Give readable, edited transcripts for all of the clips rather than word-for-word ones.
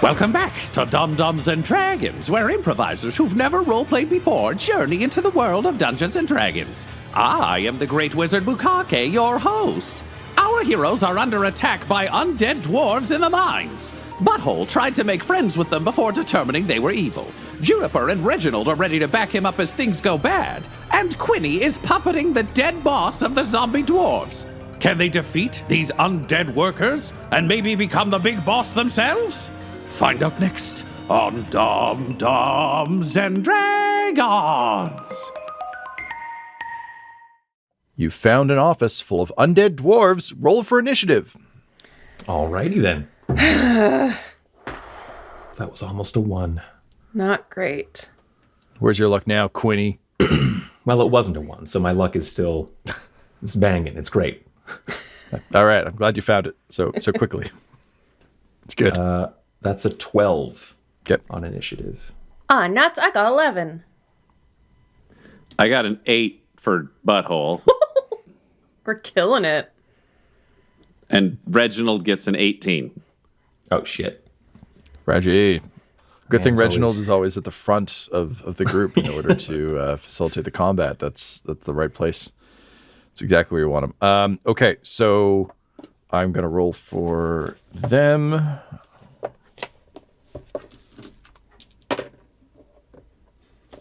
Welcome back to Dum-Dums and Dragons, where improvisers who've never roleplayed before journey into the world of Dungeons and Dragons. I am the Great Wizard Bukake, your host. Our heroes are under attack by undead dwarves in the mines. Butthole tried to make friends with them before determining they were evil. Juniper and Reginald are ready to back him up as things go bad. And Quinny is puppeting the dead boss of the zombie dwarves. Can they defeat these undead workers and maybe become the big boss themselves? Find out next on Dum-Dums and Dragons. You found an office full of undead dwarves. Roll for initiative. Alrighty then. That was almost a 1. Not great. Where's your luck now, Quinny? Well, it wasn't a 1, so my luck is still it's banging. It's great. All right, I'm glad you found it so quickly. It's good. That's a 12 Yep. on initiative. Nuts, I got 11. I got an 8 for Butthole. We're killing it. And Reginald gets an 18. Oh, shit. Reggie. Good thing it's Reginald is always at the front of the group in order to facilitate the combat. That's the right place. That's exactly where you want him. Okay, so I'm going to roll for them.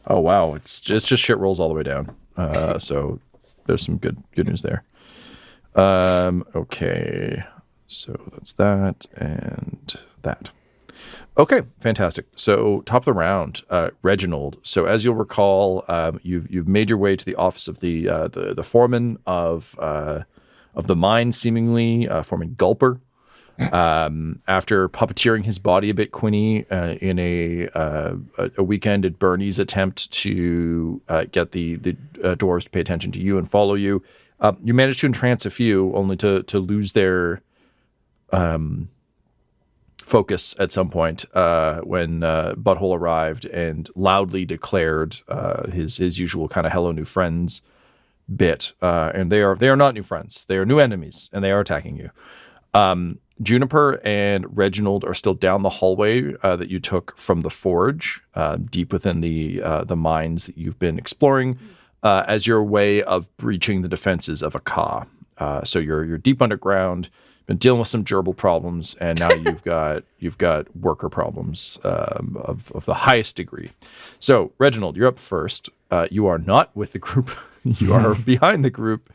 Oh, wow. It's just shit rolls all the way down. So there's some good news there. Okay. So that's that and that. Okay, fantastic. So top of the round, Reginald. So as you'll recall, you've made your way to the office of the foreman of the mine, seemingly Foreman Gulper. After puppeteering his body a bit, Quinny, in a weekend at Bernie's attempt to get the dwarves to pay attention to you and follow you, you managed to entrance a few, only to lose their focus at some point when Butthole arrived and loudly declared his usual kind of "Hello, new friends" bit. And they are not new friends; they are new enemies, and they are attacking you. Juniper and Reginald are still down the hallway that you took from the forge, deep within the mines that you've been exploring, as your way of breaching the defenses of a Ka. So you're deep underground, been dealing with some gerbil problems, and now you've got worker problems of the highest degree. So Reginald, you're up first. You are not with the group. You are behind the group,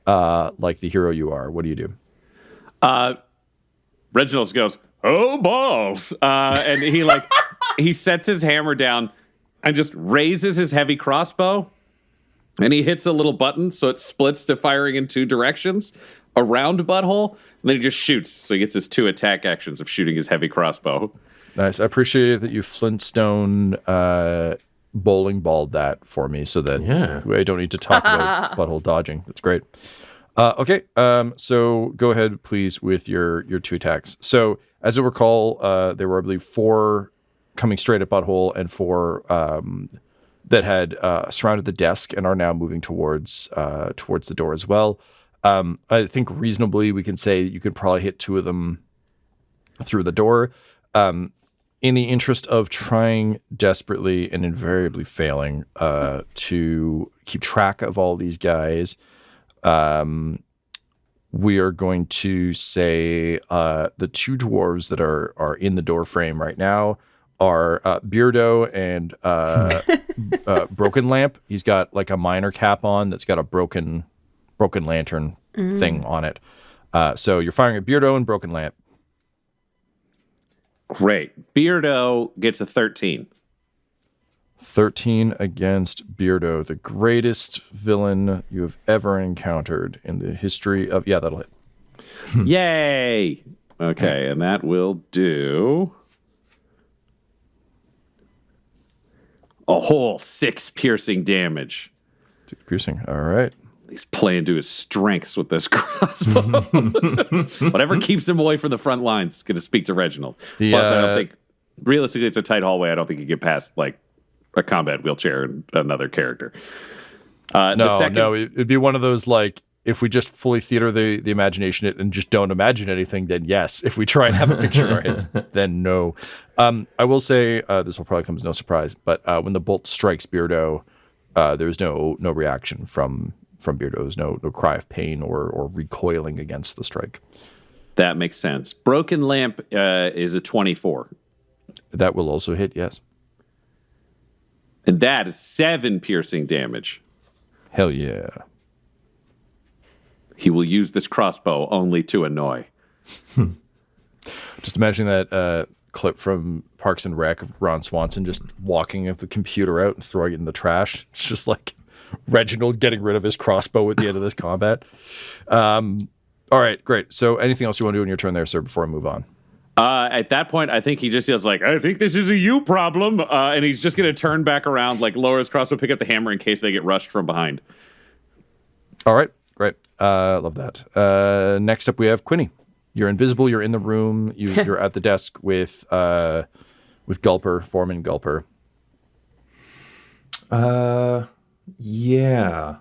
like the hero you are. What do you do? Reginald goes, "Oh, balls!" And he sets his hammer down and just raises his heavy crossbow, and he hits a little button so it splits to firing in 2 directions around Butthole, and then he just shoots. So he gets his 2 attack actions of shooting his heavy crossbow. Nice. I appreciate that you Flintstone bowling balled that for me, so that I don't need to talk about Butthole dodging. That's great. Okay, so go ahead, please, with your 2 attacks. So, as you recall, there were, I believe, 4 coming straight at Butthole and 4 that had surrounded the desk and are now moving towards the door as well. I think reasonably we can say you could probably hit 2 of them through the door. In the interest of trying desperately and invariably failing to keep track of all these guys, we are going to say the 2 dwarves that are in the door frame right now are Beardo and Broken Lamp. He's got like a miner cap on that's got a broken lantern thing on it. So you're firing at Beardo and Broken Lamp. Great. Beardo gets a 13. 13 against Beardo, the greatest villain you have ever encountered in the history of... Yeah, that'll hit. Yay! Okay, and that will do a whole 6 piercing damage. 6 piercing, all right. He's playing to his strengths with this crossbow. Whatever keeps him away from the front lines is going to speak to Reginald. Plus, I don't think... Realistically, it's a tight hallway. I don't think you get past, like, a combat wheelchair and another character. No, it'd be one of those, like, if we just fully theater the imagination and just don't imagine anything, then yes. If we try and have a picture in our heads, then no. I will say, this will probably come as no surprise, but when the bolt strikes Beardo, there's no reaction from Beardo. There's no cry of pain or recoiling against the strike. That makes sense. Broken Lamp is a 24. That will also hit, yes. And that is 7 piercing damage. Hell yeah. He will use this crossbow only to annoy. Just imagine that clip from Parks and Rec of Ron Swanson just walking the computer out and throwing it in the trash. It's just like Reginald getting rid of his crossbow at the end of this combat. All right, great. So anything else you want to do in your turn there, sir, before I move on? At that point, I think he just yells like, I think this is a you problem. And he's just going to turn back around, like lower his crossbow, pick up the hammer in case they get rushed from behind. All right, great. Love that. Next up, we have Quinny. You're invisible. You're in the room. You're at the desk with Gulper, Foreman Gulper. Yeah.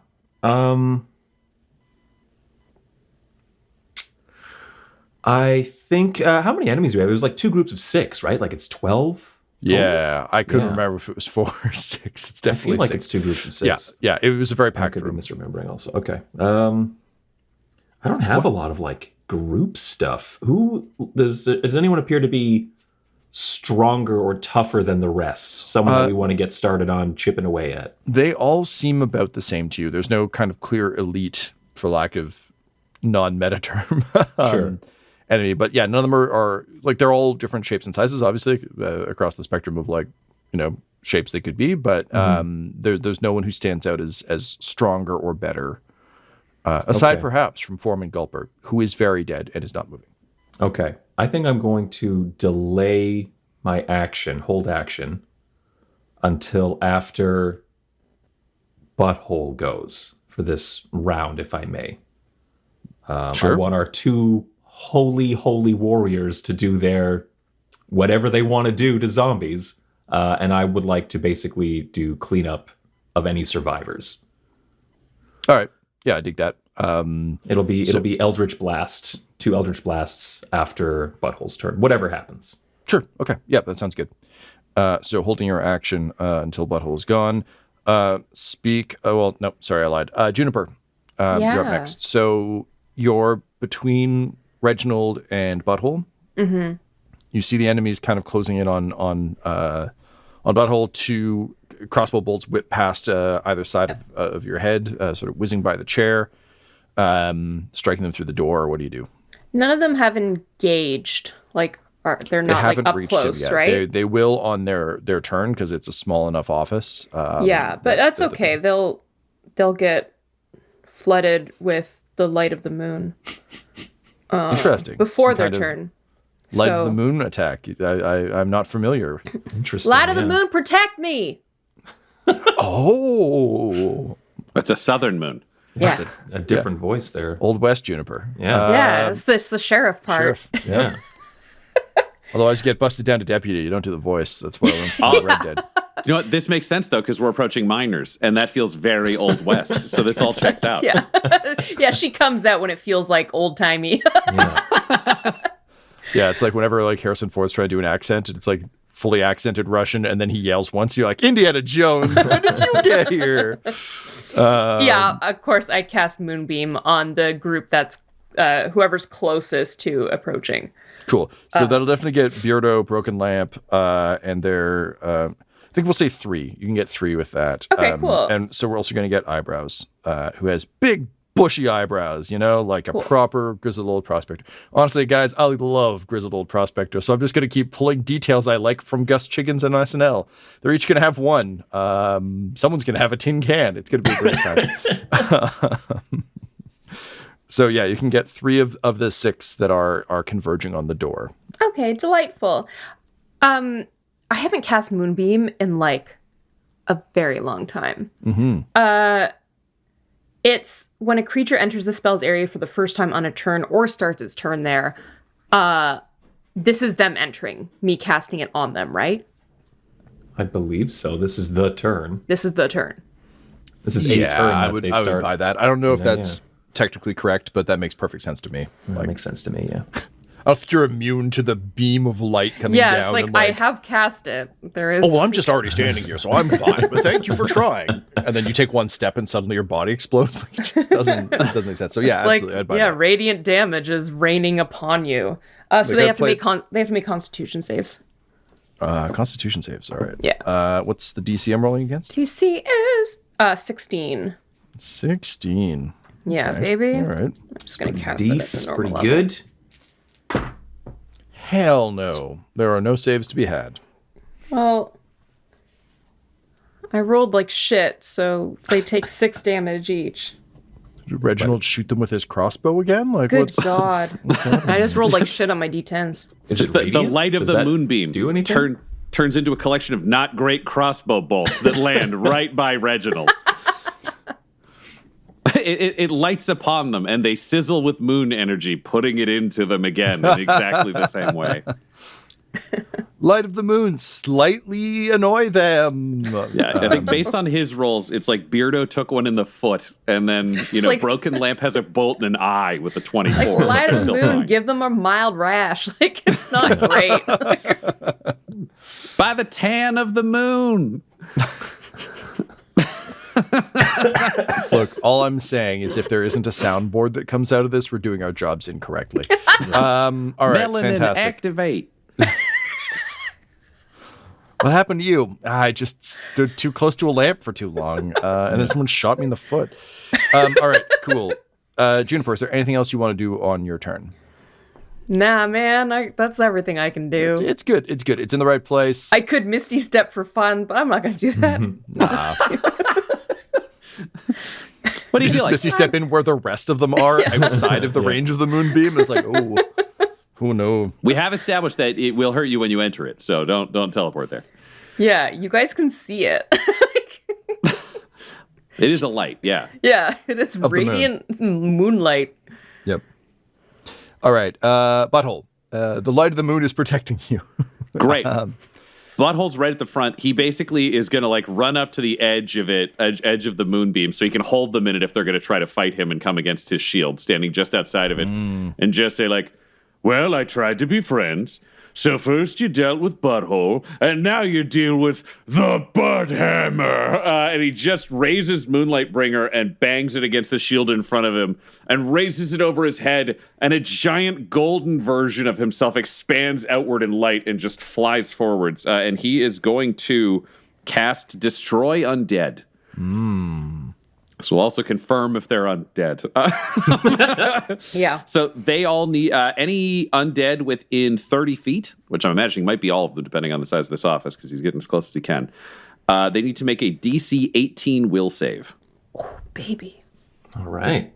I think, how many enemies do we have? It was like 2 groups of 6, right? Like it's 12? Yeah, I couldn't remember if it was 4 or 6. It's definitely I feel like 6. it's 2 groups of 6. Yeah, it was a very I packed could be room. misremembering also. Okay. I don't have a lot of like group stuff. Who does anyone appear to be stronger or tougher than the rest? Someone that we want to get started on chipping away at. They all seem about the same to you. There's no kind of clear elite, for lack of non-meta term. Sure. Enemy, but yeah, none of them are like, they're all different shapes and sizes, obviously, across the spectrum of like, shapes they could be, but there's no one who stands out as stronger or better, aside perhaps from Foreman Gulper, who is very dead and is not moving. Okay. I think I'm going to delay my action, hold action, until after Butthole goes for this round, if I may. Sure. I want our 2 holy warriors to do their whatever they want to do to zombies, and I would like to basically do cleanup of any survivors. All right, yeah, I dig that. It'll be Eldritch Blast, 2 Eldritch Blasts after Butthole's turn, whatever happens. Sure, okay, yeah, that sounds good. So holding your action until Butthole is gone. I lied. Juniper, you're up next. So you're between Reginald and Butthole. Mm-hmm. You see the enemies kind of closing in on Butthole. 2 crossbow bolts whip past either side of your head, sort of whizzing by the chair, striking them through the door. What do you do? None of them have engaged. Like, they're not like up close, yet. right? They will on their turn because it's a small enough office. Yeah, but that's okay. They'll get flooded with the light of the moon. Interesting. Before their turn. Light of the moon attack. I'm not familiar. Interesting. Light of the moon, protect me! Oh. It's a southern moon. Yeah. That's a different voice there. Old West Juniper. Yeah. It's the sheriff part. Sheriff. Yeah. Otherwise, you get busted down to deputy. You don't do the voice. That's what I learned from Red Dead. You know what? This makes sense, though, because we're approaching miners, and that feels very Old West. So this all checks out. Yeah. Yeah, she comes out when it feels like old-timey. Yeah, it's like whenever like Harrison Ford's trying to do an accent, and it's like fully accented Russian, and then he yells once, you're like, Indiana Jones, when did you get here? Yeah, of course, I cast Moonbeam on the group that's whoever's closest to approaching. Cool. So that'll definitely get Beardo, Broken Lamp, and their... I think we'll say 3. You can get 3 with that. Okay, cool. And so we're also going to get Eyebrows, who has big, bushy eyebrows, like a proper grizzled old prospector. Honestly, guys, I love grizzled old prospector, so I'm just going to keep pulling details I like from Gus Chiggins and SNL. They're each going to have 1. Someone's going to have a tin can. It's going to be a great time. So yeah, you can get 3 of the 6 that are converging on the door. Okay, delightful. I haven't cast Moonbeam in like a very long time. Mm-hmm. It's when a creature enters the spell's area for the first time on a turn or starts its turn there. This is them entering, me casting it on them, right? I believe so. This is the turn. This is the turn. This is a turn. I would buy that. I don't know if that's technically correct, but that makes perfect sense to me. That makes sense to me, yeah. I don't think you're immune to the beam of light coming down. Yeah, it's like, and I have cast it. There is. Oh, well, I'm just already standing here, so I'm fine. But thank you for trying. And then you take one step, and suddenly your body explodes. Like, it just doesn't make sense. So yeah, it's like, absolutely. I'd buy yeah, that. radiant damage is raining upon you. So they have to make Constitution saves. Constitution saves. All right. Yeah. What's the DC I'm rolling against? DC is 16. 16. Yeah, Okay. baby. All right. I'm just gonna cast it at These the normal pretty level. good. Hell no. There are no saves to be had. Well, I rolled like shit, so they take 6 damage each. Did Reginald shoot them with his crossbow again? Like, Good what's God. I just rolled like shit on my d10s. Is Just it the radiant? light of Does the that moonbeam do anything? turns into a collection of not great crossbow bolts that land right by Reginald's. It lights upon them, and they sizzle with moon energy, putting it into them again in exactly the same way. light of the moon slightly annoy them? Yeah, I think based on his rolls, it's like Beardo took one in the foot, and then like- Broken Lamp has a bolt in an eye with a 24. Like, light but of still moon, fine. give them a mild rash. Like, it's not great. By the tan of the moon. Look, all I'm saying is if there isn't a soundboard that comes out of this, we're doing our jobs incorrectly. All right, Melanin fantastic. activate. What happened to you? I just stood too close to a lamp for too long, and then someone shot me in the foot. All right, cool. Juniper, is there anything else you want to do on your turn? Nah, man, that's everything I can do. It's good. It's good. It's in the right place. I could Misty Step for fun, but I'm not going to do that. What do You you just feel like? misty step in where the rest of them are outside of the range of the moonbeam. It's like, oh no. We have established that it will hurt you when you enter it, so don't teleport there. Yeah, you guys can see it. It is a light, yeah. Yeah, it is the moon. radiant moonlight. Yep. All right, Butthole. The light of the moon is protecting you. Great. Butthole's right at the front. He basically is going to like run up to the edge of the moonbeam so he can hold them in it if they're going to try to fight him and come against his shield, standing just outside of it, and just say like, well, I tried to be friends. So first you dealt with Butthole, and now you deal with the Butthammer. And he just raises Moonlight Bringer and bangs it against the shield in front of him and raises it over his head, and a giant golden version of himself expands outward in light and just flies forwards. And he is going to cast Destroy Undead. This will also confirm if they're undead. Yeah. So they all need any undead within 30 feet, which I'm imagining might be all of them, depending on the size of this office, because he's getting as close as he can. They need to make a DC 18 will save. Baby. All right.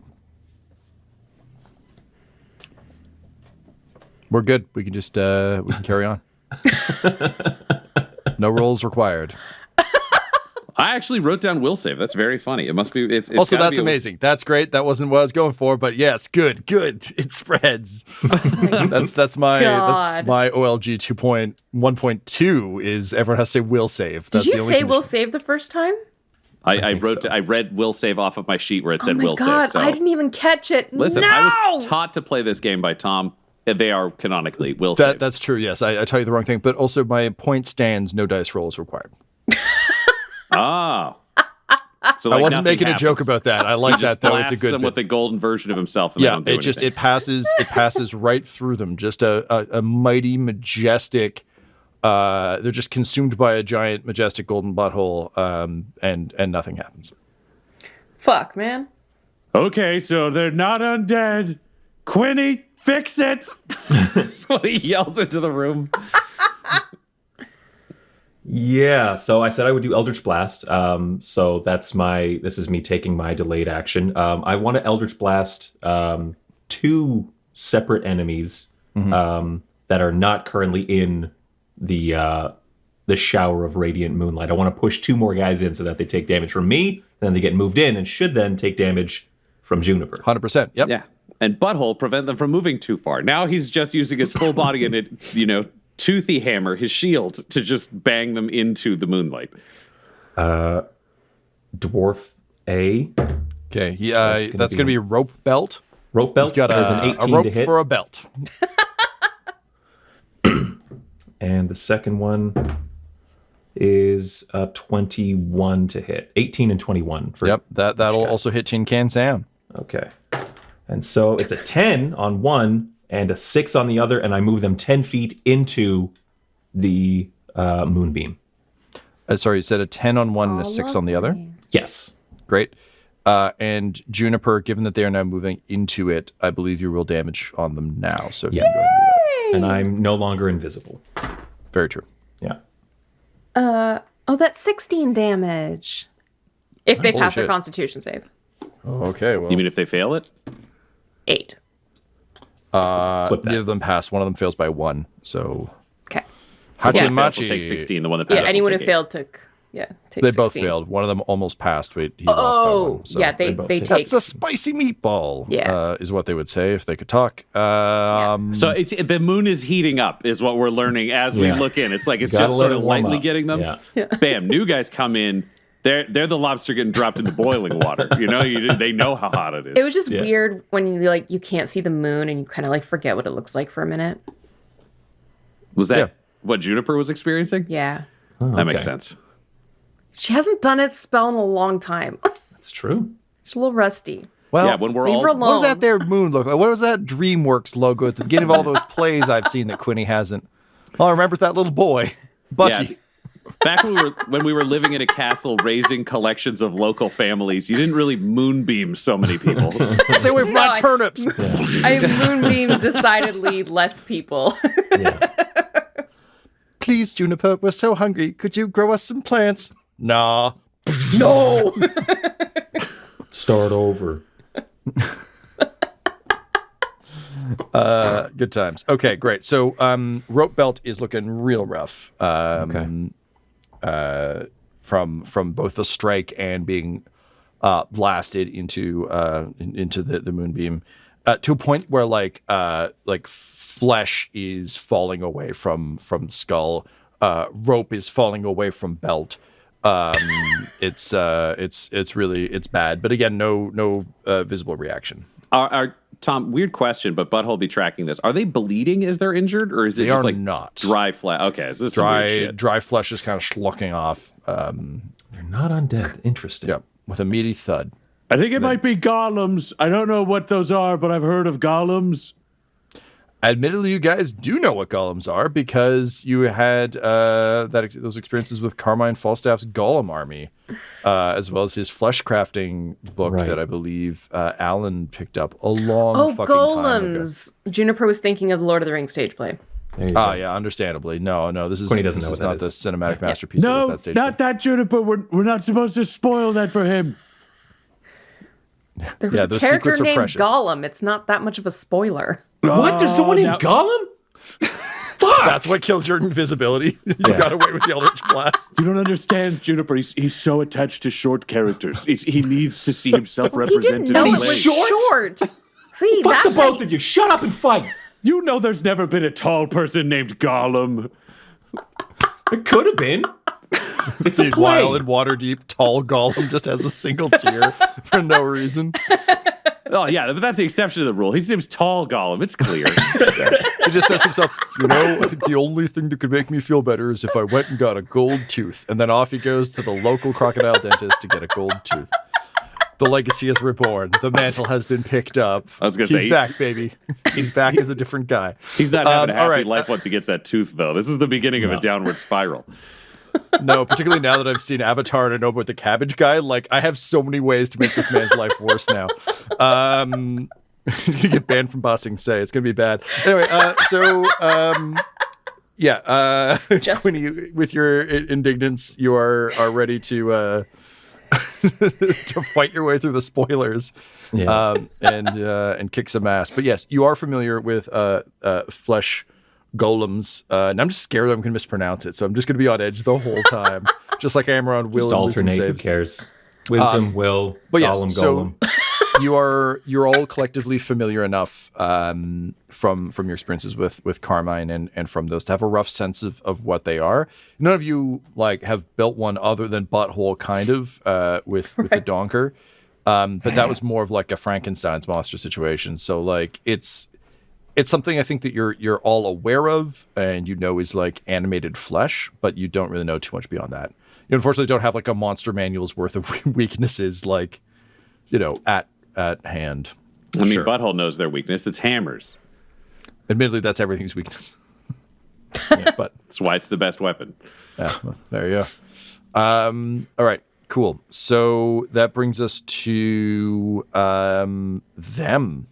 We're good. We can just we can carry on. No rolls required. I actually wrote down will save. That's very funny. It must be. It's Also, gotta that's be amazing. That's great. That wasn't what I was going for, but yes, good. It spreads. that's my God. OLG 2.1.2 is everyone has to say will save. That's Did you the only say we'll condition. save the first time? I read will save off of my sheet where it said Oh my will God, save. So I didn't even catch it. listen, no! I was taught to play this game by Tom. And they are canonically will save. That's true. Yes, I tell you the wrong thing, but also my point stands. No dice roll is required. Ah. So I like wasn't nothing making a joke happens. about that. I like Just that though. It's a blasts good. them bit. with the golden version of himself. And they Yeah, don't do anything. it passes right through them. Just a mighty majestic. They're just consumed by a giant majestic golden butthole, and nothing happens. Fuck, man. Okay, so they're not undead. Quinny, fix it. That's what he yells into the room. Yeah, so I said I would do Eldritch Blast. So this is me taking my delayed action. I want to Eldritch Blast 2 separate enemies that are not currently in the shower of radiant moonlight. I want to push 2 more guys in so that they take damage from me, and then they get moved in and should then take damage from Juniper. 100%. Yep. Yeah. And Butthole prevent them from moving too far. Now he's just using his full body and it, toothy hammer, his shield, to just bang them into the moonlight. Dwarf A. Okay, that's gonna be rope belt. Rope belt. He's got There's an 18 a rope to hit. for a belt. And the second one is a 21 to hit. 18 and 21 for Yep, that'll also hit Tin Can Sam. Okay. And so it's a 10 on one and a 6 on the other, and I move them 10 feet into the moonbeam. Sorry, you said a 10 on one and a 6 on the other? Yes. Great. And Juniper, given that they are now moving into it, I believe you roll damage on them now. So if you can go ahead and do that. And I'm no longer invisible. Very true. Yeah. That's 16 damage. If they pass their shit. Constitution save. Okay, well, You mean if they fail it? 8. Flip that. neither of them pass. One of them fails by 1. So Okay. So Hachi one fails will Machi. take 16. The one that Yeah, passes anyone will who take 8. failed take They 16. both failed. One of them almost passed. Wait, he lost by 1. So yeah, they both take. That's a spicy meatball. Yeah. Is what they would say if they could talk. So the moon is heating up, is what we're learning as we Yeah. look in. It's like it's Gotta just let sort it of warm lightly up. getting them. Yeah. Bam! New guys come in. They're the lobster getting dropped into boiling water. You know, they know how hot it is. It was just Yeah. weird when you can't see the moon and you kind of forget what it looks like for a minute. Was that Yeah. what Juniper was experiencing? Yeah. That makes okay. sense. She hasn't done it spell in a long time. That's true. She's a little rusty. Well, Yeah, when we're Leave all her alone. what does that there moon look like? What was that DreamWorks logo at the beginning of all those plays I've seen that Quinny hasn't? All I remember is that little boy, Bucky. Yeah. Back when we were living in a castle raising collections of local families, you didn't really moonbeam so many people. Stay away from No, my I- turnips. I moonbeam decidedly less people. Yeah. Please, Juniper, we're so hungry. Could you grow us some plants? Nah. No. Start over. Good times. Okay, great. So rope belt is looking real rough. Okay. From both the strike and being blasted into the moonbeam, to a point where like flesh is falling away from skull, rope is falling away from belt. It's bad. But again, no visible reaction. Our Tom, weird question, but Butthole be tracking this. Are they bleeding as they're injured, or is it They just are like not. dry flesh? Okay, so this is some weird shit. Dry flesh is kind of schlucking off. They're not undead. Interesting. Yep, with a meaty thud. I think it might be golems. I don't know what those are, but I've heard of golems. Admittedly, you guys do know what golems are because you had those experiences with Carmine Falstaff's Golem army, as well as his flesh crafting book Right. that I believe Alan picked up a long Oh, fucking time ago. golems. Juniper was thinking of the Lord of the Rings stage play. There you Ah, go. yeah, understandably. No, this is Quinny doesn't this know is what not that the is. cinematic masterpiece. that was that stage play. that Juniper. We're not supposed to spoil that for him. There was Yeah, a those character secrets are named precious. Gollum. It's not that much of a spoiler. What? There's someone named Gollum? That's what kills your invisibility. You got away with the Eldritch Blast. You don't understand, Juniper. He's so attached to short characters. He needs to see himself He represented. didn't know in it plays. was Short? short. See, Fuck that's the both of you. Shut up and fight. You know, there's never been a tall person named Gollum. It could have been. It's a play. Wild and Waterdeep, tall Gollum just has a single tear for no reason. Oh yeah, but that's the exception to the rule. His name's Tall Gollum. It's clear. He just says to himself, I think the only thing that could make me feel better is if I went and got a gold tooth. And then off he goes to the local crocodile dentist to get a gold tooth. The legacy is reborn. The mantle has been picked up. I was gonna He's say- back, baby. He's back as a different guy. He's not having a all happy right, life once he gets that tooth, though. This is the beginning of a downward spiral. No, particularly now that I've seen Avatar and I know about the cabbage guy. Like, I have so many ways to make this man's life worse now. He's gonna get banned from Bossing Say. It's gonna be bad. Anyway, Quinny, with your indignance, you are ready to to fight your way through the spoilers, and kick some ass. But yes, you are familiar with flesh golems, and I'm just scared that I'm going to mispronounce it, so I'm just going to be on edge the whole time, just like I am around will Just and wisdom alternate. Who saves. cares? Wisdom, will, But Gollum, yes, so Golem. you're all collectively familiar enough from your experiences with Carmine and from those to have a rough sense of what they are. None of you like have built one other than Butthole, kind of with the Donker. But that was more of like a Frankenstein's monster situation. So like it's something I think that you're all aware of and is like animated flesh, but you don't really know too much beyond that. You unfortunately don't have like a monster manual's worth of weaknesses like at hand. I mean, Butthole knows their weakness. It's hammers. Admittedly, that's everything's weakness. But That's why it's the best weapon. yeah, well, there you go. All right, cool. So that brings us to them.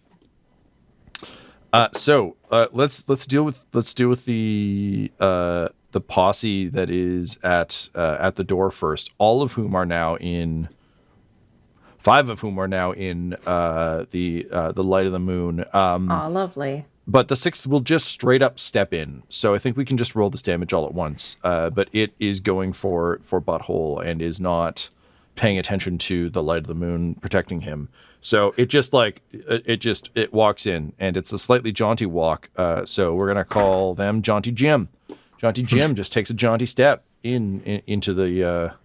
So let's deal with the posse that is at the door first. All of whom are now in. 5 of whom are now in the light of the moon. Lovely. But the 6th will just straight up step in. So I think we can just roll this damage all at once. But it is going for Butthole and is not paying attention to the light of the moon protecting him. So it just it walks in, and it's a slightly jaunty walk. So we're gonna call them Jaunty Jim. Jaunty Jim just takes a jaunty step into the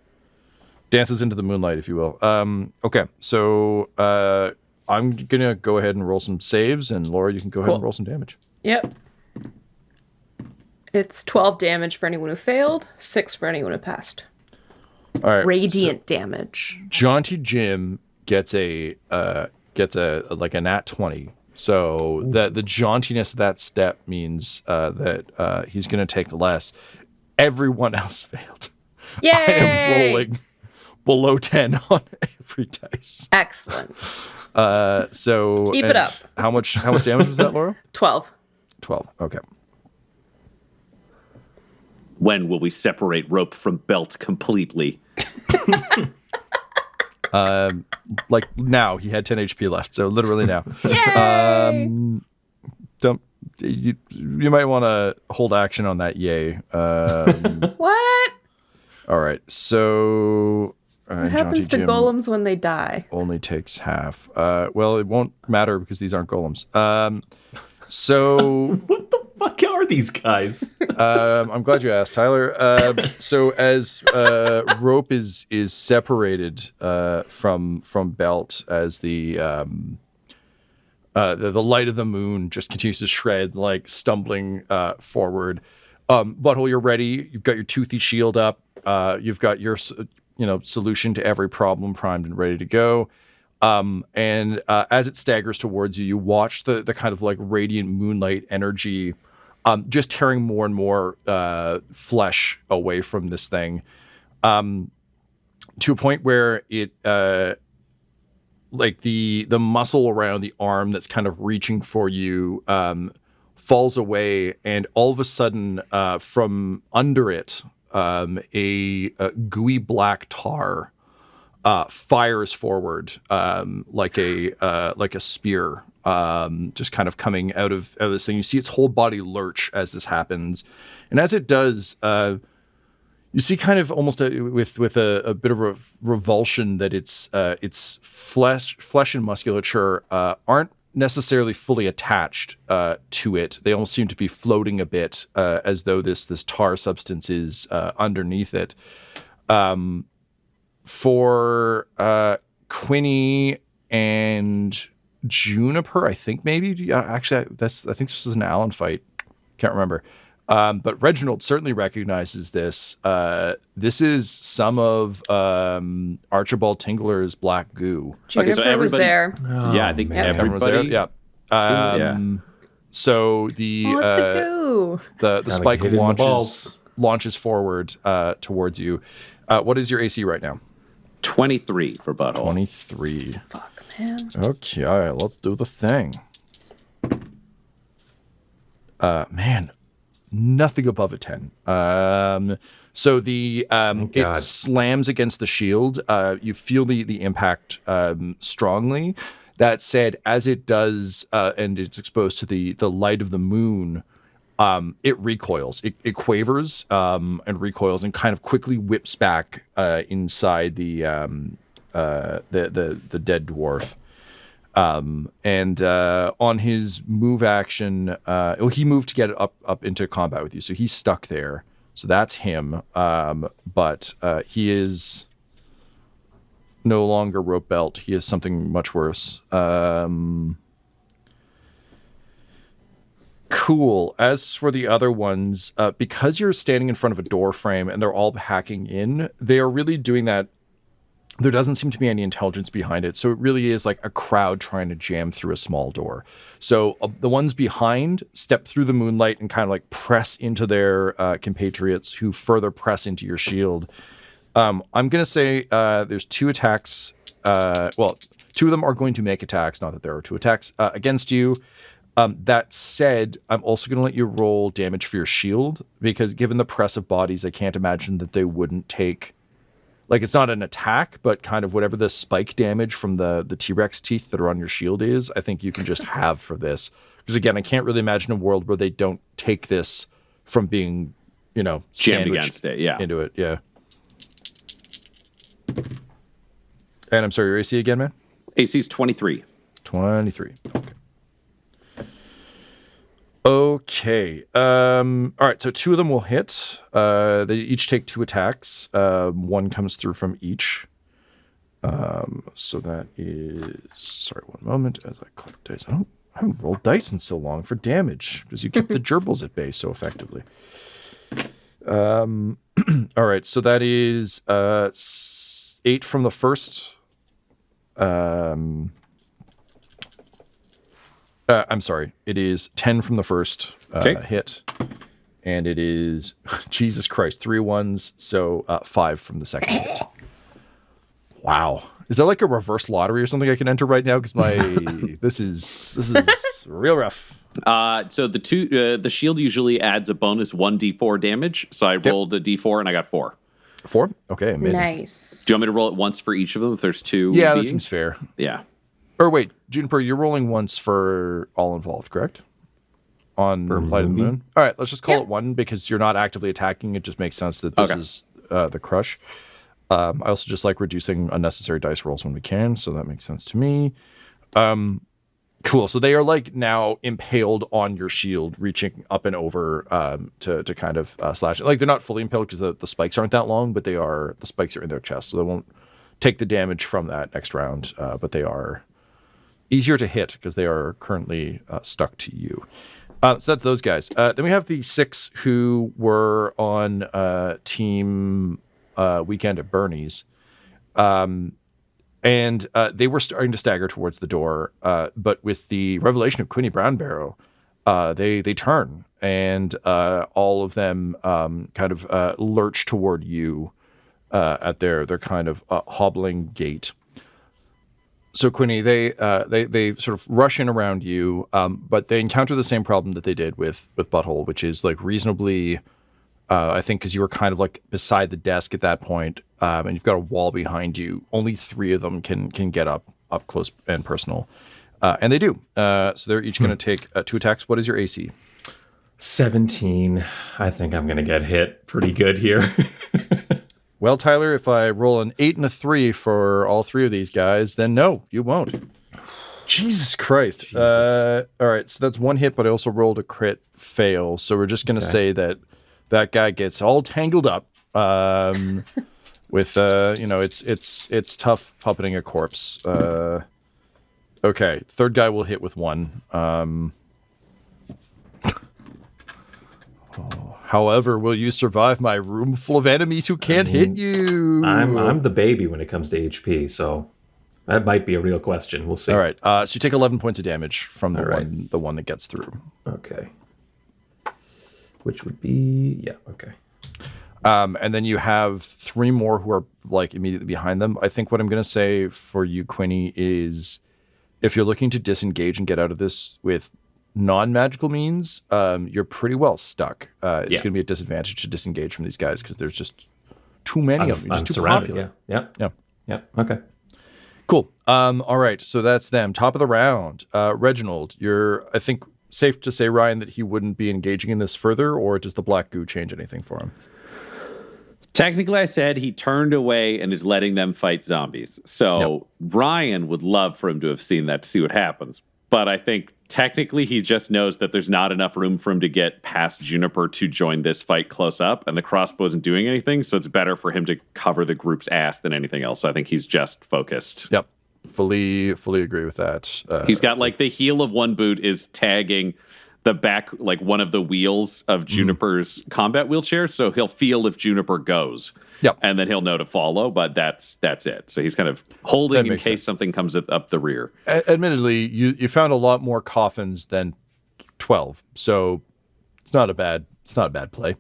dances into the moonlight, if you will. Okay, so I'm gonna go ahead and roll some saves, and Laura, you can go ahead and roll some damage. Yep. It's 12 damage for anyone who failed, 6 for anyone who passed. All right, Radiant damage. Jaunty Jim gets a like a nat 20. So the jauntiness of that step means that he's gonna take less. Everyone else failed. Yay! I am rolling below 10 on every dice. Excellent. So Keep it up. How much damage was that, Laura? 12. 12. Okay. When will we separate rope from belt completely? Like now, he had 10 HP left, so literally now. Yay! You might want to hold action on that. Yay. What? All right. So What happens to golems when they die? Only takes half. Well, it won't matter because these aren't golems. So What the fuck are these guys? I'm glad you asked, Tyler. So as rope is separated from belt, as the light of the moon just continues to shred, like stumbling forward. Butthole, you're ready. You've got your toothy shield up. You've got your solution to every problem primed and ready to go. And as it staggers towards you, you watch the kind of like radiant moonlight energy just tearing more and more flesh away from this thing, to a point where it like the muscle around the arm that's kind of reaching for you falls away, and all of a sudden from under it a gooey black tar fires forward like a spear, just kind of coming out of this thing. You see its whole body lurch as this happens, and as it does, you see kind of almost with a bit of a revulsion that its flesh and musculature aren't necessarily fully attached to it. They almost seem to be floating a bit, as though this tar substance is underneath it. For Quinny and Juniper, I think maybe. Actually, I think this was an Allen fight. Can't remember. But Reginald certainly recognizes this. This is some of Archibald Tingler's black goo. Juniper was there. Yeah, I think Everyone was there. everybody. Yeah. So It's the goo. the spike hit it in the balls. launches forward towards you. What is your AC right now? 23 for Butthole. 23. Fuck, man. Okay, let's do the thing. Man, nothing above a 10. So the it God. slams against the shield. You feel the impact strongly. That said, as it does, and it's exposed to the light of the moon, it recoils. It quavers and recoils and kind of quickly whips back inside the dead dwarf. And on his move action, he moved to get up into combat with you, so he's stuck there. So that's him. But he is no longer rope belt. He has something much worse. Cool. As for the other ones, because you're standing in front of a door frame and they're all hacking in, they are really doing that. There doesn't seem to be any intelligence behind it. So it really is like a crowd trying to jam through a small door. So the ones behind step through the moonlight and kind of like press into their compatriots who further press into your shield. I'm going to say there's 2 attacks. Well, 2 of them are going to make attacks. Not that there are 2 attacks against you. That said, I'm also going to let you roll damage for your shield because given the press of bodies, I can't imagine that they wouldn't take... Like, it's not an attack, but kind of whatever the spike damage from the T-Rex teeth that are on your shield is, I think you can just have for this. Because, again, I can't really imagine a world where they don't take this from being, jammed against it, into it, yeah. And I'm sorry, your AC again, man? AC's 23. 23, okay. Okay. All right. So 2 of them will hit. They each take 2 attacks. 1 comes through from each. So that is. Sorry, one moment as I collect dice. I haven't rolled dice in so long for damage because you kept the gerbils at bay so effectively. All right. So that is 8 from the first. I'm sorry. It is 10 from the first hit. And it is, Jesus Christ, 3 ones. So 5 from the second hit. Wow. Is there like a reverse lottery or something I can enter right now? Because this is real rough. So the shield usually adds a bonus 1d4 damage. So I rolled a d4 and I got 4. 4? Okay, amazing. Nice. Do you want me to roll it once for each of them if there's 2? Yeah, that seems fair. Yeah. Or wait, Juniper, you're rolling once for all involved, correct? On Light of the Moon? All right, let's just call it 1 because you're not actively attacking. It just makes sense that this is the crush. I also just like reducing unnecessary dice rolls when we can, so that makes sense to me. Cool, so they are like now impaled on your shield, reaching up and over to kind of slash it. Like they're not fully impaled because the spikes aren't that long, but the spikes are in their chest, so they won't take the damage from that next round, but they are easier to hit because they are currently stuck to you. So that's those guys. Then we have the 6 who were on team Weekend at Bernie's. And they were starting to stagger towards the door. But with the revelation of Quinny Brownbarrow, they turn and all of them kind of lurch toward you at their kind of hobbling gait. So Quinny, they sort of rush in around you, but they encounter the same problem that they did with Butthole, which is like reasonably, I think, because you were kind of like beside the desk at that point, and you've got a wall behind you. Only 3 of them can get up close and personal, and they do. So they're each going to take 2 attacks. What is your AC? 17. I think I'm going to get hit pretty good here. Well, Tyler, if I roll an 8 and a 3 for all 3 of these guys, then no, you won't. Jesus Christ. All right, so that's 1 hit, but I also rolled a crit fail. So we're just going to say that guy gets all tangled up with, it's tough puppeting a corpse. Okay, 3rd guy will hit with 1. However, will you survive my room full of enemies who can't hit you? I'm the baby when it comes to HP, so that might be a real question. We'll see. All right. So you take 11 points of damage from the one that gets through. Okay. Which would be okay. And then you have 3 more who are like immediately behind them. I think what I'm going to say for you, Quinny, is if you're looking to disengage and get out of this with non-magical means, you're pretty well stuck. It's going to be a disadvantage to disengage from these guys because there's just too many of them. You're just too popular. Yeah. Okay. Cool. All right. So that's them. Top of the round. Reginald, you're, I think, safe to say, Ryan, that he wouldn't be engaging in this further, or does the black goo change anything for him? Technically, I said he turned away and is letting them fight zombies. So Ryan would love for him to have seen that to see what happens. But I think technically he just knows that there's not enough room for him to get past Juniper to join this fight close up, and the crossbow isn't doing anything, so it's better for him to cover the group's ass than anything else. So I think he's just focused. Yep. Fully agree with that. He's got like the heel of one boot is tagging the back, like one of the wheels of Juniper's combat wheelchair, so he'll feel if Juniper goes. Yep. And then he'll know to follow, but that's it. So he's kind of holding in case something comes up the rear. Admittedly, you found a lot more coffins than 12, so it's not a bad play.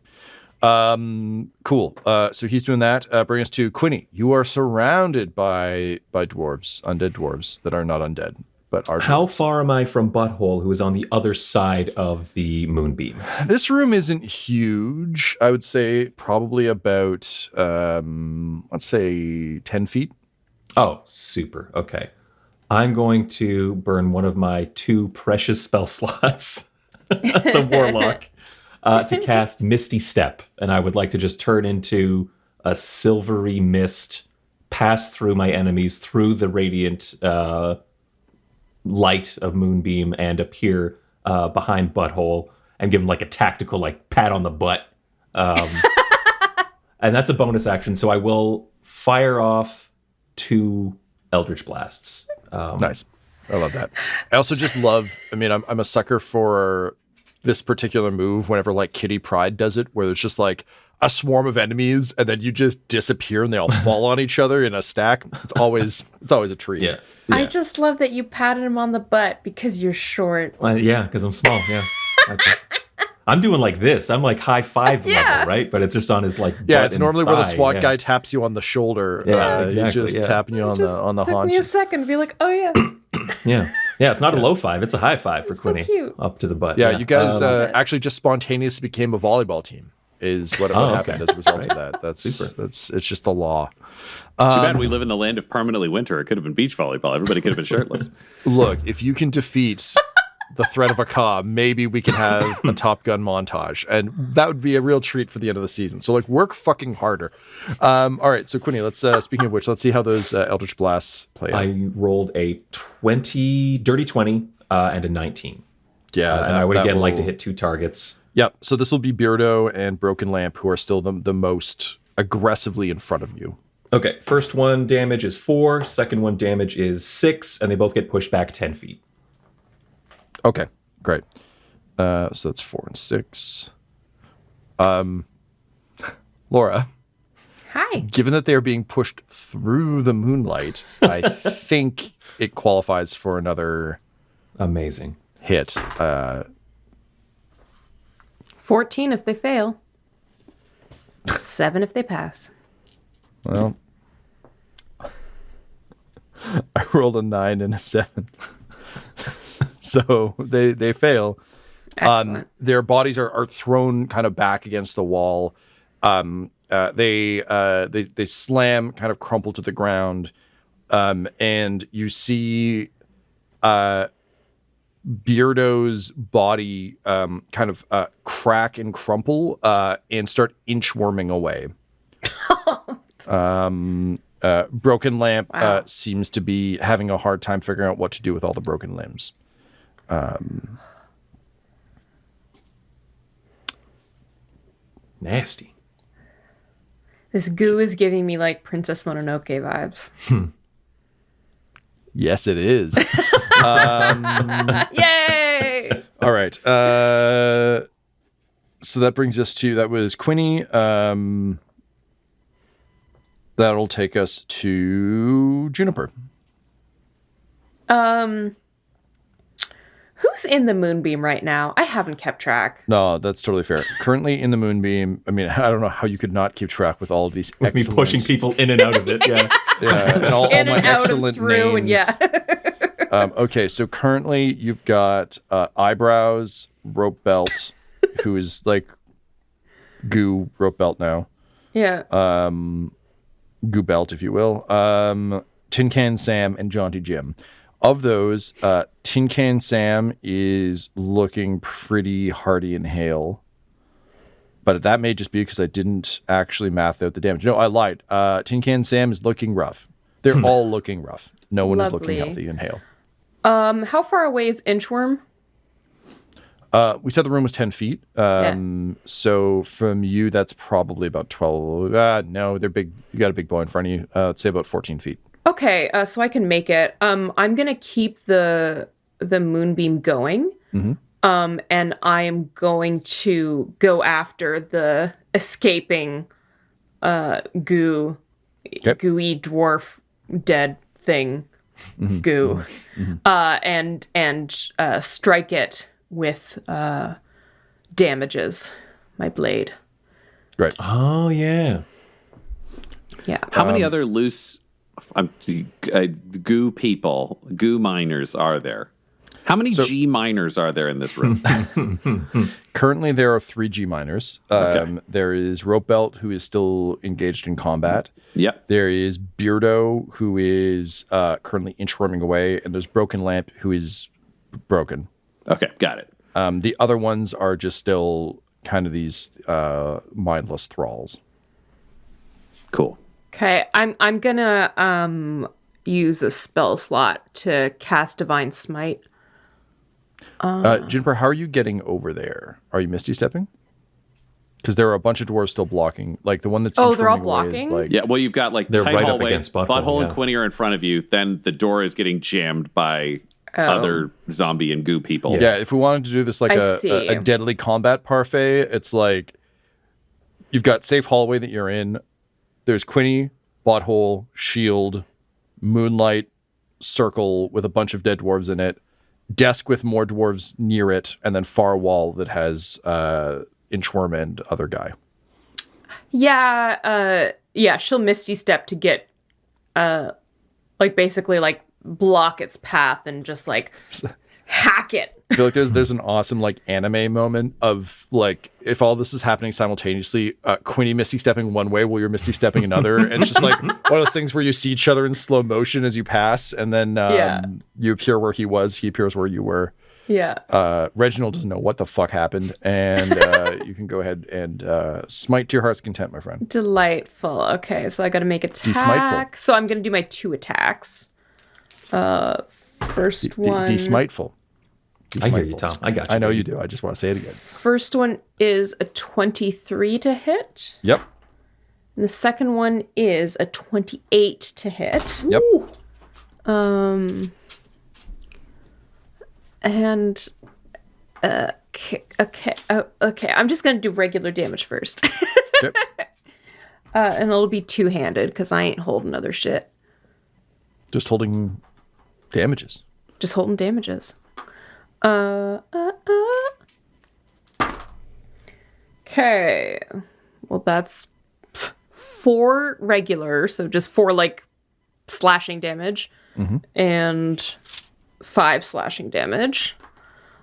Cool. So he's doing that. Bring us to Quinny. You are surrounded by dwarves, undead dwarves that are not undead, but are. How far am I from Butthole, who is on the other side of the moonbeam? This room isn't huge. I would say probably about, let's say 10 feet. Oh, super. Okay. I'm going to burn one of my 2 precious spell slots as a warlock to cast Misty Step. And I would like to just turn into a silvery mist, pass through my enemies, through the radiant light of Moonbeam, and appear behind Butthole and give him like a tactical like pat on the butt. And that's a bonus action. So I will fire off 2 Eldritch Blasts. Nice. I love that. I also just love, I mean, I'm a sucker for this particular move whenever like Kitty Pryde does it, where there's just like a swarm of enemies and then you just disappear and they all fall on each other in a stack. It's always a treat. Yeah. I just love that you patted him on the butt because you're short. Yeah, because I'm small. Yeah. I'm doing like this. I'm like high five level, right? But it's just on his like. Yeah, butt it's and normally thigh. where the SWAT guy taps you on the shoulder. Yeah, exactly, He's just tapping you on the took haunches. me a second to be like, oh yeah. Yeah. It's not a low five. It's a high five for That's so Quinny. cute. Up to the butt. Yeah, you guys actually just spontaneously became a volleyball team. Is what happened as a result of that. That's super. It's just the law. Too bad we live in the land of permanently winter. It could have been beach volleyball. Everybody could have been shirtless. Look, if you can defeat the threat of a Ka, maybe we can have a Top Gun montage, and that would be a real treat for the end of the season. So like, work fucking harder. All right, so Quinny, let's speaking of which, let's see how those Eldritch Blasts play out. I rolled a dirty 20, and a 19. Yeah, and I would again like to hit 2 targets. Yep. So this will be Beardo and Broken Lamp, who are still the most aggressively in front of you. Okay, first one damage is 4, second one damage is 6, and they both get pushed back 10 feet. Okay, great. So that's 4 and 6. Laura. Hi. Given that they are being pushed through the moonlight, I think it qualifies for another Amazing hit. 14 if they fail. 7 if they pass. Well, I rolled a 9 and a 7. So they fail. Excellent. Their bodies are thrown kind of back against the wall. They slam, kind of crumple to the ground, and you see Beardo's body kind of crack and crumple and start inchworming away. Broken Lamp seems to be having a hard time figuring out what to do with all the broken limbs. nasty. This goo is giving me like Princess Mononoke vibes. Yes, it is. Yay! All right. So that brings us to, that was Quinny. That'll take us to Juniper. Who's in the moonbeam right now? I haven't kept track. No, that's totally fair. Currently in the moonbeam. I mean, I don't know how you could not keep track with all of these. With me pushing people in and out of it. Yeah. Yeah, and all In my and out excellent and through, names. and yeah. Okay, so currently you've got Eyebrows, Rope Belt, who is like Goo Rope Belt now. Yeah. Goo Belt, if you will. Tin Can Sam and Jaunty Jim. Of those, Tin Can Sam is looking pretty hardy and hale. But that may just be because I didn't actually math out the damage. No, I lied. Tin Can Sam is looking rough. They're all looking rough. No one is looking Lovely. healthy and hale. How far away is Inchworm? We said the room was 10 feet. So from you, that's probably about 12. No, they're big. You got a big boy in front of you. Let's say about 14 feet. Okay, so I can make it. I'm gonna keep the moonbeam going. And I am going to go after the escaping gooey dwarf dead thing goo. And strike it with damages, my blade. Right. Oh, yeah. Yeah. How many other loose goo people, goo miners are there? How many G miners are there in this room? Currently, there are 3 G miners. There is Rope Belt, who is still engaged in combat. Yep. There is Beardo, who is currently inchworming away. And there's Broken Lamp, who is broken. Okay, got it. The other ones are just still kind of these mindless thralls. Cool. Okay, I'm gonna use a spell slot to cast Divine Smite. Juniper, how are you getting over there? Are you Misty Stepping? Because there are a bunch of dwarves still blocking. Like the one that's they're all inchworming away is blocking? like... Yeah, well, you've got like They're tight right up hallway, against Butthole, and Quinny are in front of you. Then the door is getting jammed by other zombie and goo people. Yeah, if we wanted to do this like a deadly combat parfait, it's like you've got safe hallway that you're in. There's Quinny, Butthole, Shield, Moonlight, circle with a bunch of dead dwarves in it, desk with more dwarves near it, and then far wall that has Inchworm and other guy. Yeah, she'll Misty Step to get, basically block its path and just hack it. I feel like there's an awesome anime moment of if all this is happening simultaneously, Quinny Misty stepping one way while you're Misty stepping another, and it's just one of those things where you see each other in slow motion as you pass, and then you appear where he was, he appears where you were. Yeah. Reginald doesn't know what the fuck happened, and you can go ahead and smite to your heart's content, my friend. Delightful. Okay, so I got to make attack. Desmiteful. So I'm gonna do my 2 attacks. First one. Desmiteful. I hear you, Tom. I got you. I know you do. I just want to say it again. First one is a 23 to hit. Yep. And the second one is a 28 to hit. Yep. And okay. I'm just gonna do regular damage first. Yep. And it'll be 2-handed because I ain't holding other shit. Just holding damages. Just holding damages. Okay. Well, that's 4 regular, so just 4 slashing damage, and 5 slashing damage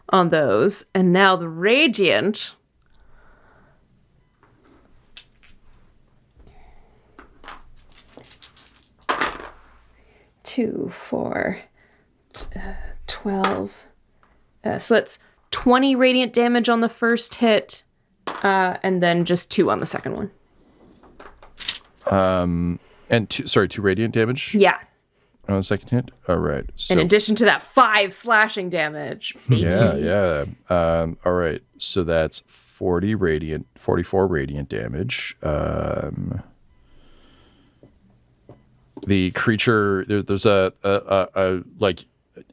on those. And now the radiant. Two, 4, 12. So that's 20 radiant damage on the first hit, and then just 2 on the second one. And 2 radiant damage? Yeah. On the second hit? All right. So, In addition to that 5 slashing damage. yeah. All right. So that's 44 radiant damage. The creature, there's a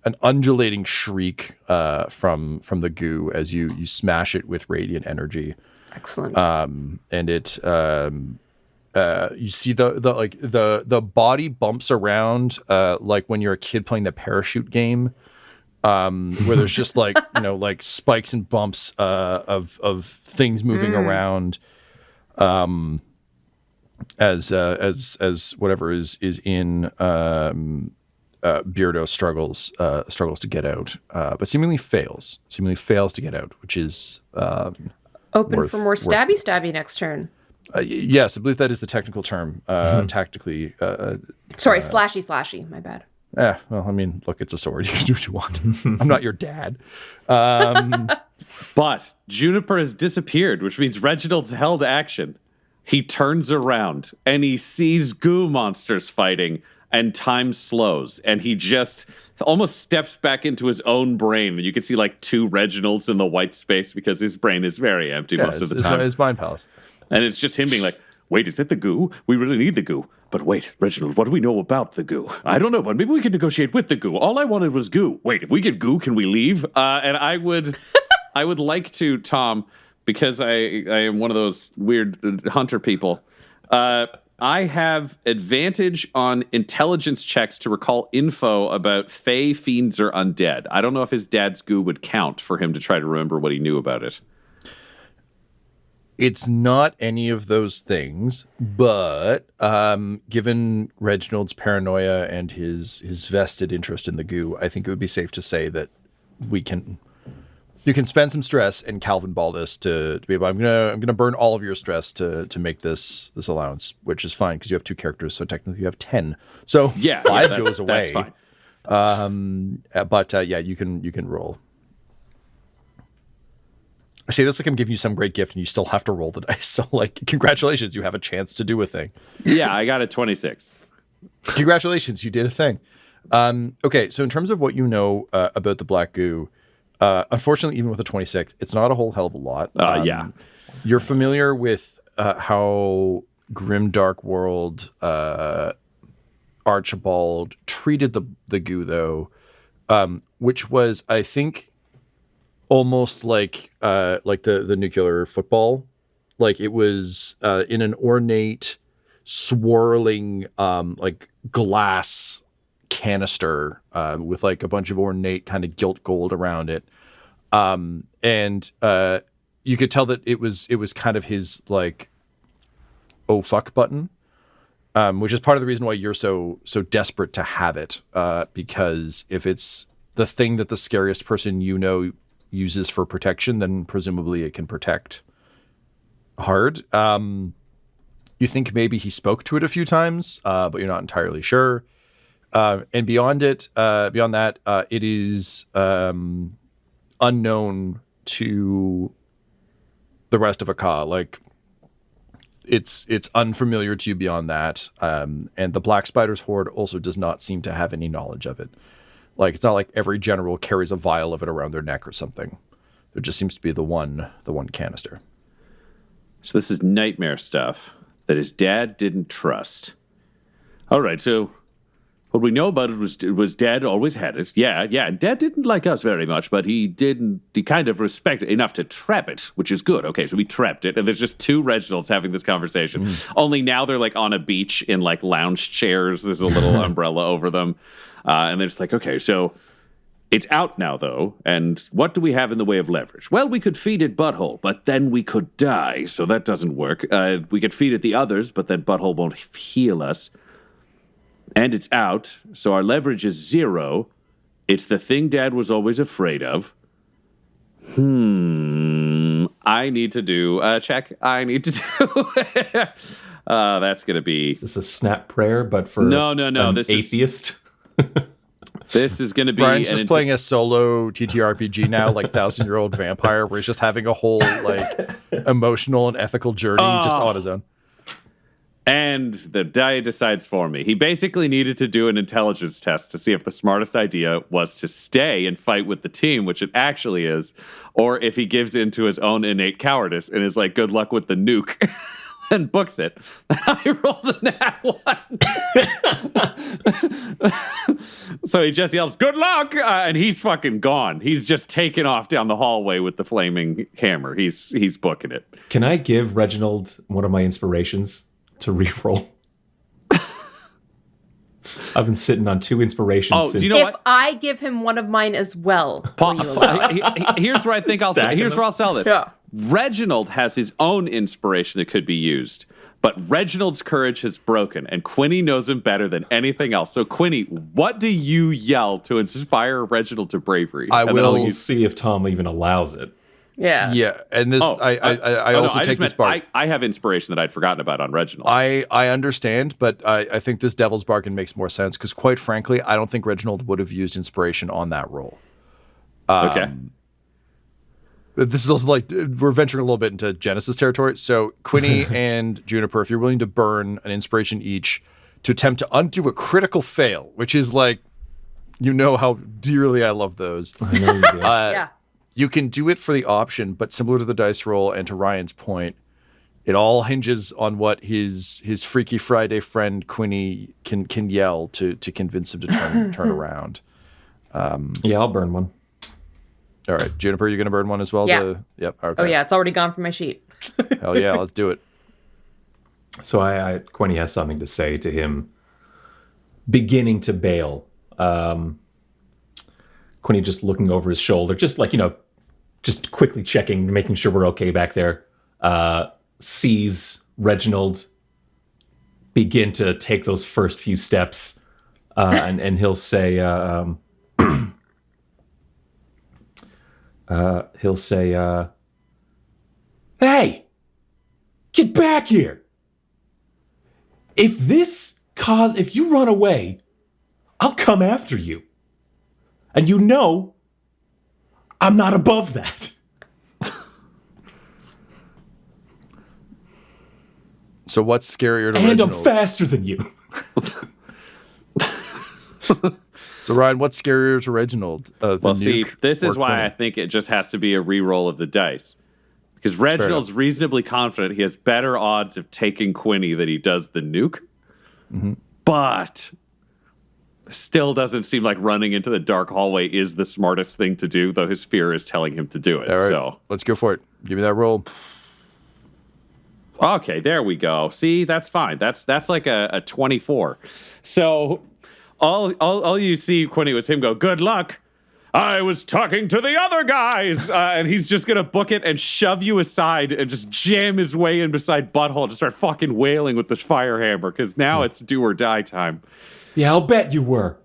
an undulating shriek from the goo as you smash it with radiant energy. Excellent. And it you see the body bumps around like when you're a kid playing the parachute game, where there's just spikes and bumps of things moving around, as whatever is in Beardo struggles to get out, but seemingly fails to get out, which is open for more stabby next turn. Yes, I believe that is the technical term. Tactically, sorry, slashy. My bad. Well, I mean, look, it's a sword. You can do what you want. I'm not your dad. But Juniper has disappeared, which means Reginald's held action. He turns around and he sees goo monsters fighting and time slows, and he just almost steps back into his own brain. And you can see like 2 Reginalds in the white space because his brain is very empty most of the time. His mind palace. And it's just him being like, wait, is that the goo? We really need the goo. But wait, Reginald, what do we know about the goo? I don't know, but maybe we can negotiate with the goo. All I wanted was goo. Wait, if we get goo, can we leave? And I would like to, Tom, because I am one of those weird hunter people. I have advantage on intelligence checks to recall info about fae, fiends, or undead. I don't know if his dad's goo would count for him to try to remember what he knew about it. It's not any of those things, but given Reginald's paranoia and his vested interest in the goo, I think it would be safe to say that you can spend some stress and Calvin Baldus to be able. I'm gonna burn all of your stress to make this allowance, which is fine because you have 2 characters, so technically you have 10. So 5 goes away. That's fine. But you can roll. I say this like I'm giving you some great gift, and you still have to roll the dice. So like, congratulations, you have a chance to do a thing. Yeah, I got a 26. Congratulations, you did a thing. Okay, so in terms of what you know about the black goo. Unfortunately, even with a 26, it's not a whole hell of a lot. You're familiar with how Grimdark World Archibald treated the goo, though, which was, I think, almost like the nuclear football. Like it was in an ornate, swirling like glass canister with like a bunch of ornate kind of gilt gold around it, and you could tell that it was kind of his like oh fuck button, which is part of the reason why you're so desperate to have it, because if it's the thing that the scariest person you know uses for protection, then presumably it can protect hard. You think maybe he spoke to it a few times, but you're not entirely sure. And beyond that, it is unknown to the rest of Aka. Like it's unfamiliar to you beyond that. And the Black Spider's horde also does not seem to have any knowledge of it. Like it's not like every general carries a vial of it around their neck or something. There just seems to be the one canister. So this is nightmare stuff that his dad didn't trust. All right, so what we know about it was Dad always had it. Yeah. And Dad didn't like us very much, but he kind of respected it enough to trap it, which is good. Okay, so we trapped it, and there's just 2 Reginalds having this conversation. Only now they're like on a beach in like lounge chairs. There's a little umbrella over them. And they're just like, okay, so it's out now, though, and what do we have in the way of leverage? Well, we could feed it Butthole, but then we could die, so that doesn't work. We could feed it the others, but then Butthole won't heal us. And it's out, so our leverage is 0. It's the thing Dad was always afraid of. I need to do a check. That's going to be... Is this a snap prayer, but for No. an This atheist? This is going to be... Brian's just playing a solo TTRPG now, like 1,000-year-old vampire, where he's just having a whole like emotional and ethical journey just on his own. And the die decides for me. He basically needed to do an intelligence test to see if the smartest idea was to stay and fight with the team, which it actually is, or if he gives in to his own innate cowardice and is like, good luck with the nuke, and books it. I rolled a nat 1. So he just yells, good luck, and he's fucking gone. He's just taken off down the hallway with the flaming hammer. He's booking it. Can I give Reginald one of my inspirations to reroll? I've been sitting on 2 inspirations since. Do you know if I give him one of mine as well, will you allow it? Here's where I think here's where I'll sell this. Yeah. Reginald has his own inspiration that could be used, but Reginald's courage has broken, and Quinny knows him better than anything else. So, Quinny, what do you yell to inspire Reginald to bravery? We'll see if Tom even allows it. Yeah. And this I also take this part. I have inspiration that I'd forgotten about on Reginald. I understand, but I think this devil's bargain makes more sense because, quite frankly, I don't think Reginald would have used inspiration on that roll. Okay. This is also like we're venturing a little bit into Genesis territory. So Quinny and Juniper, if you're willing to burn an inspiration each to attempt to undo a critical fail, which is like, you know how dearly I love those. I know you do. Yeah. You can do it for the option, but similar to the dice roll and to Ryan's point, it all hinges on what his Freaky Friday friend Quinny can yell to convince him to turn around. Yeah, I'll burn one. All right, Juniper, you're going to burn one as well? Yeah. Yep. Okay. Oh yeah, it's already gone from my sheet. Hell yeah, let's do it. So Quinny has something to say to him, beginning to bail. Quinny just looking over his shoulder, just like, just quickly checking, making sure we're okay back there. Sees Reginald begin to take those first few steps, and he'll say, "Hey, get back here! If you run away, I'll come after you. And I'm not above that." So what's scarier to And Reginald? I'm faster than you. So Ryan, what's scarier to Reginald? Well, see, nuke this is or why Quinny? I think it just has to be a re-roll of the dice. Because Reginald's reasonably confident he has better odds of taking Quinny than he does the nuke. Mm-hmm. But still doesn't seem like running into the dark hallway is the smartest thing to do, though his fear is telling him to do it. All right, So let's go for it. Give me that roll. okay, there we go. See, that's fine. That's like a 24. So all you see, Quinny, was him go, "Good luck. I was talking to the other guys." And he's just going to book it and shove you aside and just jam his way in beside Butthole and just start fucking wailing with this fire hammer because now it's do or die time. Yeah, I'll bet you were.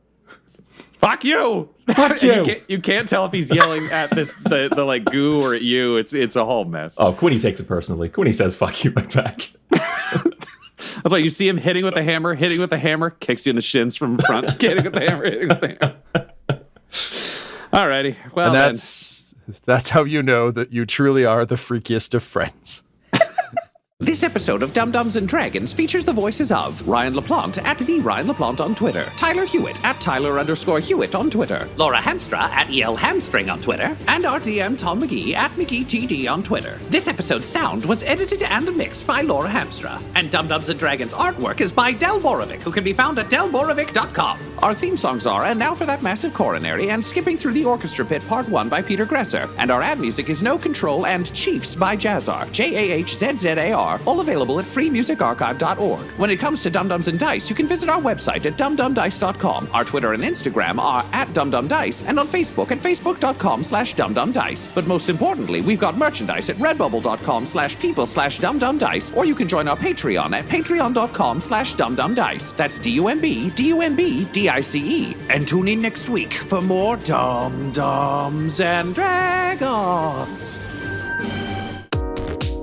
Fuck you! Fuck you! You can't tell if he's yelling at the like goo or at you. It's a whole mess. Oh, Quinny takes it personally. Quinny says, "Fuck you," right back. That's why you see him hitting with the hammer, kicks you in the shins from front, hitting with the hammer, hitting with the hammer. Alrighty. Well, And that's how you know that you truly are the freakiest of friends. This episode of Dum-Dums and Dragons features the voices of Ryan LaPlante at the Ryan LaPlante on Twitter, Tyler Hewitt at Tyler_Hewitt on Twitter, Laura Hamstra at EL Hamstring on Twitter, and our DM Tom McGee at McGeeTD on Twitter. This episode's sound was edited and mixed by Laura Hamstra, and Dum-Dums and Dragons artwork is by Del Borovic, who can be found at delborovic.com. Our theme songs are And Now for That Massive Coronary and Skipping Through the Orchestra Pit Part 1 by Peter Gresser, and our ad music is No Control and Chiefs by Jazzar, JAHZZAR, all available at freemusicarchive.org. When it comes to Dum-Dums and Dice, you can visit our website at dumdumdice.com. Our Twitter and Instagram are at dumdumdice, and on Facebook at facebook.com/dumdumdice. But most importantly, we've got merchandise at redbubble.com/people/dumdumdice, or you can join our Patreon at patreon.com/dumdumdice. That's DUMBDICE. And tune in next week for more Dum-Dums and Dragons.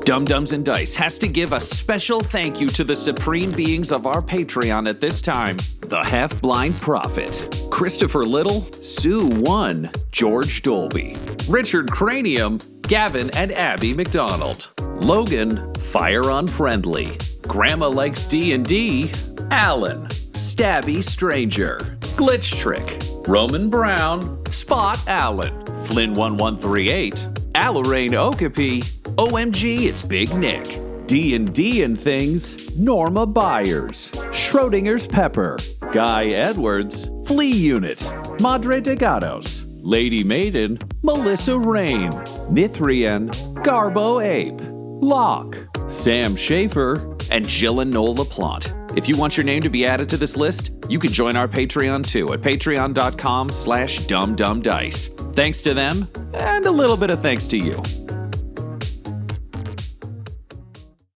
Dum-Dums and Dice has to give a special thank you to the supreme beings of our Patreon at this time. The Half-Blind Prophet, Christopher Little, Sue One, George Dolby, Richard Cranium, Gavin and Abby McDonald, Logan, Fire Unfriendly, Grandma Likes D&D, Alan, Stabby Stranger, Glitch Trick, Roman Brown, Spot Allen, Flynn1138, Alarain Okapi, OMG, it's Big Nick, D&D and Things, Norma Byers, Schrodinger's Pepper, Guy Edwards, Flea Unit, Madre de Gatos, Lady Maiden, Melissa Rain, Mithrian, Garbo Ape, Locke, Sam Schaefer, and Jill and Noel LaPlante. If you want your name to be added to this list, you can join our Patreon too at patreon.com/dumdumdice. Thanks to them, and a little bit of thanks to you.